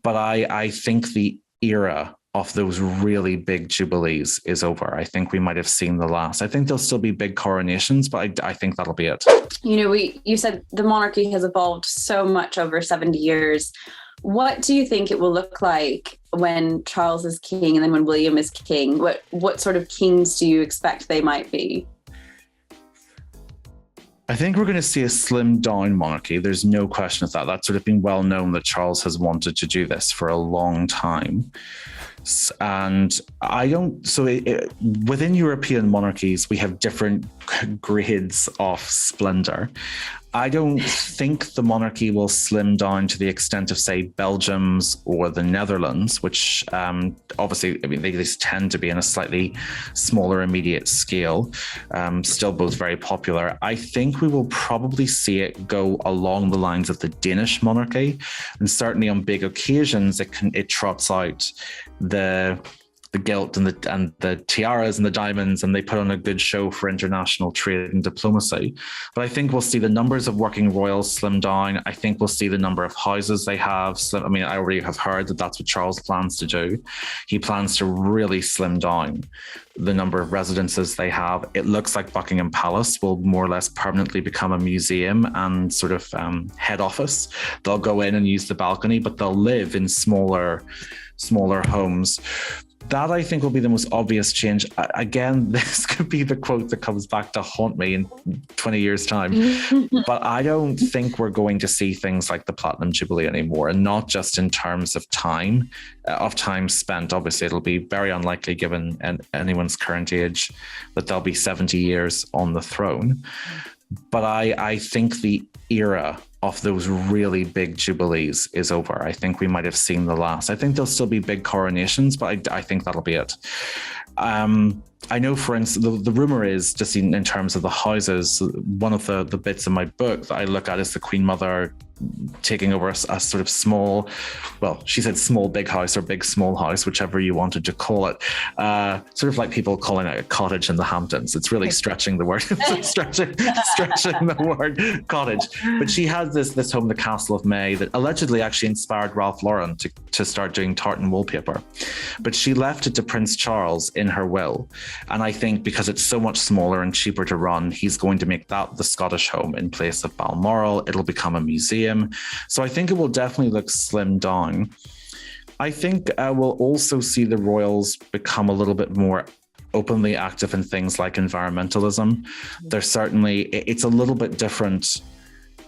But I think the era of those really big jubilees is over. I think we might have seen the last. I think there'll still be big coronations, but I think that'll be it. You said the monarchy has evolved so much over 70 years. What do you think it will look like when Charles is king and then when William is king? What sort of kings do you expect they might be? I think we're going to see a slimmed down monarchy. There's no question of that. That's sort of been well known that Charles has wanted to do this for a long time. And within European monarchies, we have different grades of splendor. I don't think the monarchy will slim down to the extent of, say, Belgium's or the Netherlands, which obviously, I mean, they just tend to be in a slightly smaller immediate scale, still both very popular. I think we will probably see it go along the lines of the Danish monarchy, and certainly on big occasions, it trots out the gilt and the tiaras and the diamonds, and they put on a good show for international trade and diplomacy. But I think we'll see the numbers of working royals slim down. I think we'll see the number of houses they have slim. I mean, I already have heard that that's what Charles plans to do. He plans to really slim down the number of residences they have. It looks like Buckingham Palace will more or less permanently become a museum and sort of head office. They'll go in and use the balcony, but they'll live in smaller homes. That, I think, will be the most obvious change. Again, this could be the quote that comes back to haunt me in 20 years' time. But I don't think we're going to see things like the Platinum Jubilee anymore, and not just in terms of time spent. Obviously, it'll be very unlikely, given anyone's current age, that they'll be 70 years on the throne. But I think the era of those really big jubilees is over. I think we might have seen the last. I think there'll still be big coronations, but I think that'll be it. I know, for instance, the rumor is, just in terms of the houses, one of the bits in my book that I look at is the Queen Mother taking over a sort of small, well, she said small big house or big small house, whichever you wanted to call it. Sort of like people calling it a cottage in the Hamptons. It's really stretching the word, stretching the word cottage. But she has this home, the Castle of May, that allegedly actually inspired Ralph Lauren to start doing tartan wallpaper. But she left it to Prince Charles in her will. And I think because it's so much smaller and cheaper to run, he's going to make that the Scottish home in place of Balmoral. It'll become a museum. So I think it will definitely look slimmed down. I think we'll also see the royals become a little bit more openly active in things like environmentalism. It's a little bit different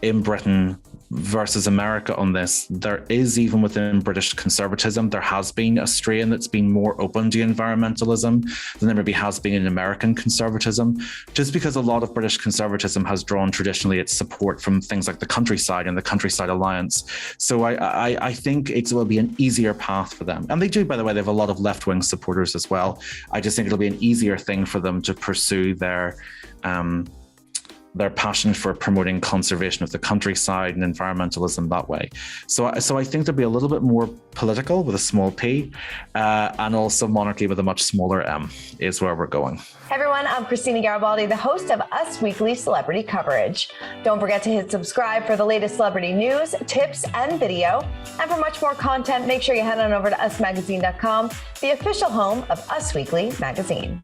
in Britain versus America on this. There is, even within British conservatism, there has been a strain that's been more open to environmentalism than there maybe has been in American conservatism, just because a lot of British conservatism has drawn traditionally its support from things like the Countryside and the Countryside Alliance. So I think it will be an easier path for them. And they do, by the way, they have a lot of left-wing supporters as well. I just think it'll be an easier thing for them to pursue their passion for promoting conservation of the countryside and environmentalism that way. So I think there'll be a little bit more political with a small p, and also monarchy with a much smaller m is where we're going. Hey everyone, I'm Christina Garibaldi, the host of Us Weekly Celebrity Coverage. Don't forget to hit subscribe for the latest celebrity news, tips, and video. And for much more content, make sure you head on over to usmagazine.com, the official home of Us Weekly magazine.